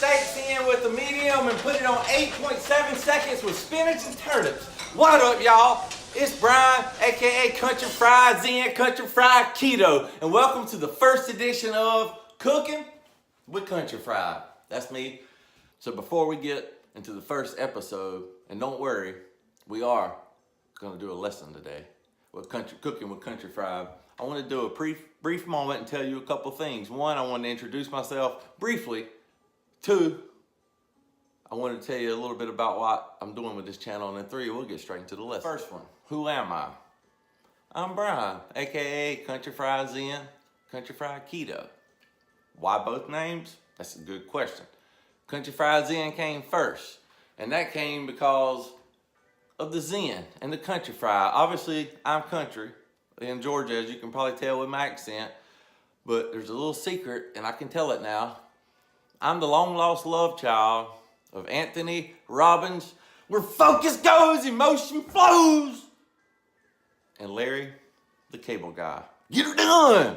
steaks in with the medium and put it on 8.7 seconds with spinach and turnips. What up, y'all? It's Brian, aka Country Fried Zen, Country Fried Keto, and welcome to the first edition of Cooking with Country Fried. That's me. So before we get into the first episode, and don't worry, we are gonna do a lesson today with Cooking with Country Fried. I want to do a brief moment and tell you a couple things. One, I want to introduce myself briefly. Two, I want to tell you a little bit about what I'm doing with this channel. And then three, we'll get straight into the lesson. First one, who am I? I'm Brian, aka Country Fried Zen, Country Fried Keto. Why both names? That's a good question. Country Fried Zen came first, and that came because of the Zen and the Country Fried. Obviously, I'm country in Georgia, as you can probably tell with my accent, but there's a little secret, and I can tell it now. I'm the long-lost love child of Anthony Robbins, where focus goes, emotion flows, and Larry, the cable guy. Get her done!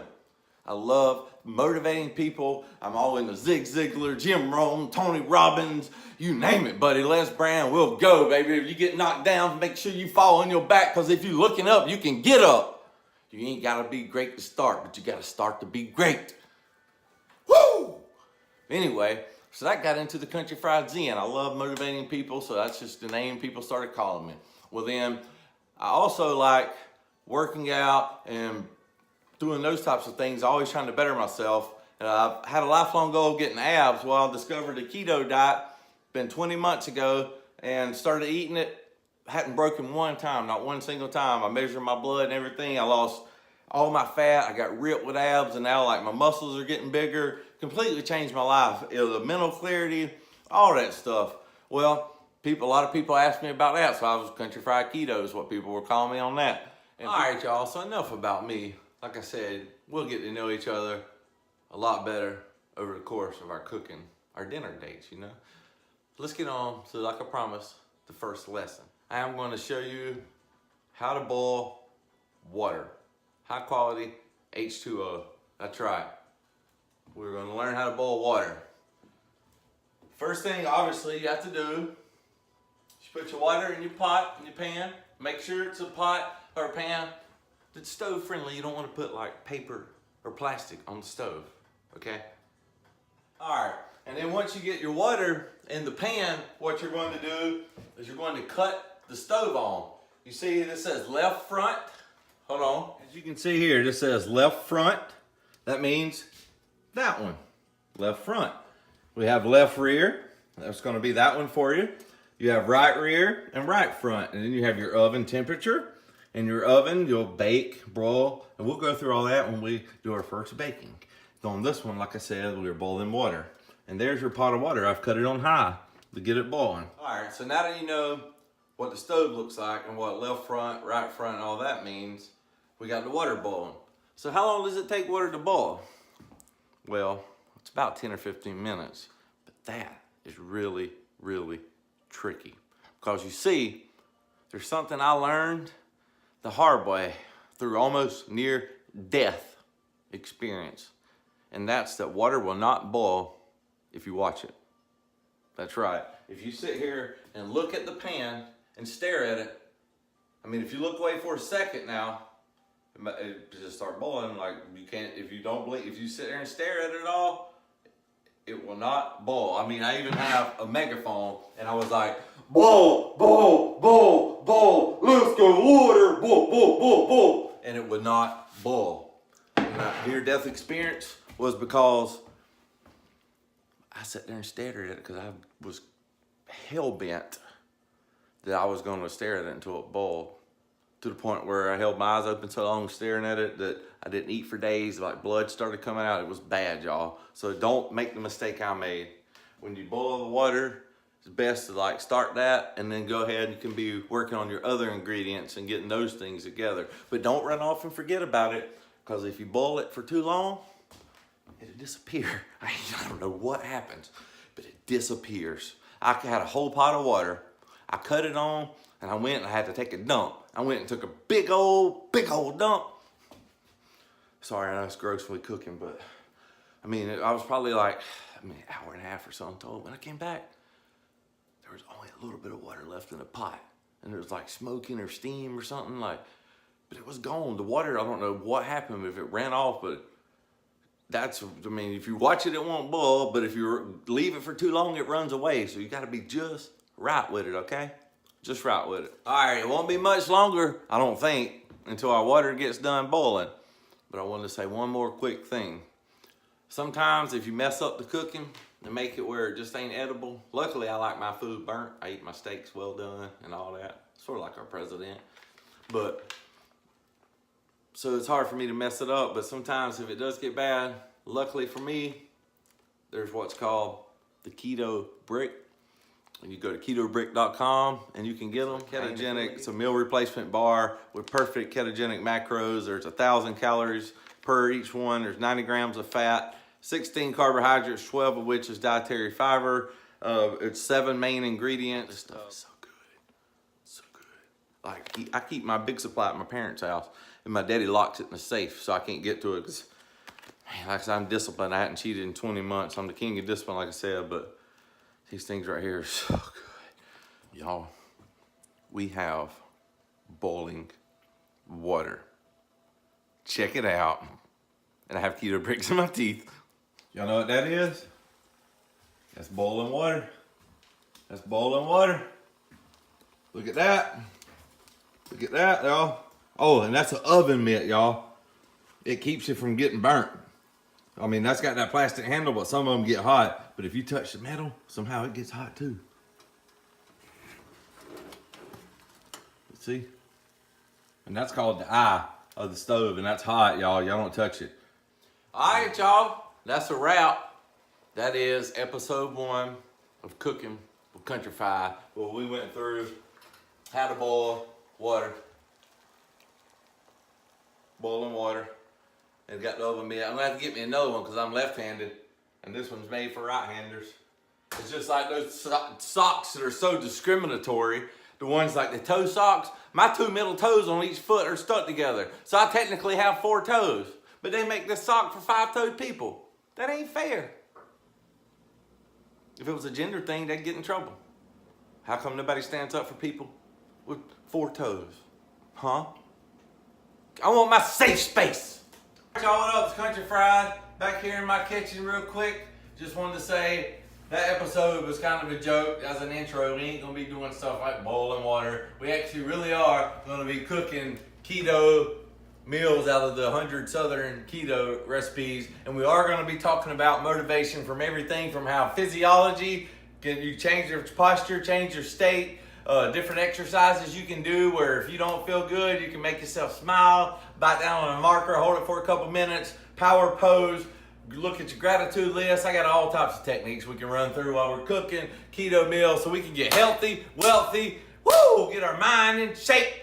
I love motivating people. I'm all into Zig Ziglar, Jim Rohn, Tony Robbins, you name it, buddy. Les Brown, we'll go, baby. If you get knocked down, make sure you fall on your back, because if you're looking up, you can get up. You ain't gotta be great to start, but you gotta start to be great. Woo! Anyway, so that got into the Country Fried Zen. I love motivating people, so that's just the name people started calling me. Well then, I also like working out and doing those types of things, always trying to better myself. I've had a lifelong goal of getting abs. Well, I discovered the keto diet, been 20 months ago, and started eating it. Hadn't broken one time, not one single time. I measured my blood and everything. I lost all my fat. I got ripped with abs, and now like my muscles are getting bigger. Completely changed my life. It was the mental clarity, all that stuff. Well, a lot of people asked me about that, so I was Country Fried Keto is what people were calling me on that. And all right, y'all, so enough about me. Like I said, we'll get to know each other a lot better over the course of our cooking, our dinner dates, you know. Let's get on to, like I promised, the first lesson. I am going to show you how to boil water. High quality H2O. That's right. We're going to learn how to boil water. First thing, obviously, you have to do is put your water in your pot, in your pan. Make sure it's a pot or a pan that's stove friendly. You don't want to put like paper or plastic on the stove, okay? All right, and then once you get your water in the pan, what you're going to do is you're going to cut the stove on. You see this says left front. Hold on. As you can see here, this says left front. That means that one, left front. We have left rear. That's going to be that one for you. You have right rear and right front. And then you have your oven temperature. In your oven, you'll bake, broil, and we'll go through all that when we do our first baking. So on this one, like I said, we're boiling water. And there's your pot of water. I've cut it on high to get it boiling. All right, so now that you know what the stove looks like and what left front, right front, and all that means, we got the water boiling. So how long does it take water to boil? Well, it's about 10 or 15 minutes, but that is really, really tricky. Because you see, there's something I learned the hard way through almost near death experience. And that's that water will not boil if you watch it. That's right. If you sit here and look at the pan and stare at it, I mean, if you look away for a second now, it just start boiling. Like you can't, if you sit there and stare at it all, it will not boil. I mean, I even have a megaphone and I was like, boil, boil, boil, boil, let's go water, boil, boil, boil, boil. And it would not boil. And my near-death experience was because I sat there and stared at it because I was hell-bent that I was going to stare at it until it boiled. To the point where I held my eyes open so long staring at it that I didn't eat for days. Like blood started coming out. It was bad, y'all. So don't make the mistake I made. When you boil the water, it's best to like start that and then go ahead and you can be working on your other ingredients and getting those things together. But don't run off and forget about it, because if you boil it for too long, it'll disappear. I don't know what happens, but it disappears. I had a whole pot of water. I cut it on and I went and I had to take a dump. I went and took a big old dump. Sorry, I know it's gross when we cooking, but I mean, I was probably like, an hour and a half or something total. When I came back, there was only a little bit of water left in the pot. And there was like smoking or steam or something like, but it was gone. The water, I don't know what happened, if it ran off, but if you watch it, it won't boil, but if you leave it for too long, it runs away. So you gotta be just right with it, okay? Just right with it. All right, it won't be much longer, I don't think, until our water gets done boiling. But I wanted to say one more quick thing. Sometimes if you mess up the cooking and make it where it just ain't edible, luckily I like my food burnt. I eat my steaks well done and all that. Sort of like our president. So it's hard for me to mess it up, but sometimes if it does get bad, luckily for me, there's what's called the Keto brick. And you go to ketobrick.com and you can get them. Ketogenic, it's a meal replacement bar with perfect ketogenic macros. There's 1,000 calories per each one. There's 90 grams of fat, 16 carbohydrates, 12 of which is dietary fiber. It's 7 main ingredients. This stuff is so good, so good. Like I keep my big supply at my parents' house, and my daddy locks it in the safe so I can't get to it because, man, like I said, I'm disciplined. I hadn't cheated in 20 months. I'm the king of discipline, like I said, but these things right here are so good. Y'all, we have boiling water. Check it out. And I have keto bricks in my teeth. Y'all know what that is? That's boiling water. That's boiling water. Look at that. Look at that, y'all. Oh, and that's an oven mitt, y'all. It keeps you from getting burnt. I mean, that's got that plastic handle, but some of them get hot. But if you touch the metal, somehow it gets hot too. See? And that's called the eye of the stove, and that's hot, y'all. Y'all don't touch it. All right, y'all. That's a wrap. That is episode 1 of Cooking with Country Fried, where we went through how to boil water. Boiling water. And got the oven mitt. I'm gonna have to get me another one because I'm left-handed, and this one's made for right-handers. It's just like those socks that are so discriminatory. The ones like the toe socks. My 2 middle toes on each foot are stuck together, so I technically have 4 toes. But they make this sock for 5-toed people. That ain't fair. If it was a gender thing, they'd get in trouble. How come nobody stands up for people with 4 toes? Huh? I want my safe space. Y'all, what up? It's Country Fried back here in my kitchen real quick. Just wanted to say that episode was kind of a joke as an intro. We ain't gonna be doing stuff like boiling water. We actually really are gonna be cooking keto meals out of the 100 Southern keto recipes. And we are gonna be talking about motivation from everything from how physiology, can you change your posture, change your state, different exercises you can do where if you don't feel good, you can make yourself smile, bite down on a marker, hold it for a couple minutes, power pose, look at your gratitude list. I got all types of techniques we can run through while we're cooking keto meals so we can get healthy, wealthy, woo, get our mind in shape.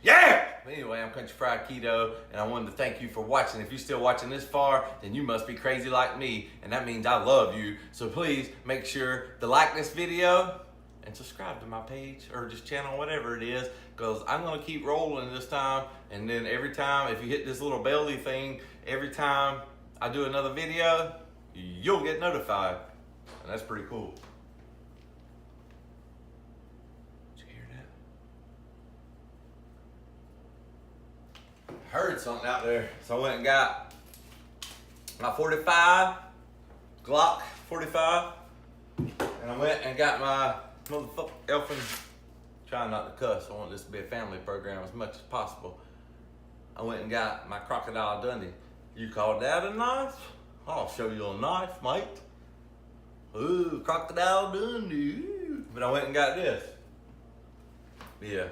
Yeah! Anyway, I'm Country Fried Keto, and I wanted to thank you for watching. If you're still watching this far, then you must be crazy like me, and that means I love you. So please make sure to like this video and subscribe to my page or just channel, whatever it is, because I'm gonna keep rolling this time. And then every time, if you hit this little belly thing, every time I do another video, you'll get notified. And that's pretty cool. Did you hear that? I heard something out there. So I went and got my 45, Glock 45, and I went and got my motherfucking elfin, trying not to cuss. I want this to be a family program as much as possible. I went and got my Crocodile Dundee. You call that a knife? I'll show you a knife, mate. Ooh, Crocodile Dundee. But I went and got this. Yeah.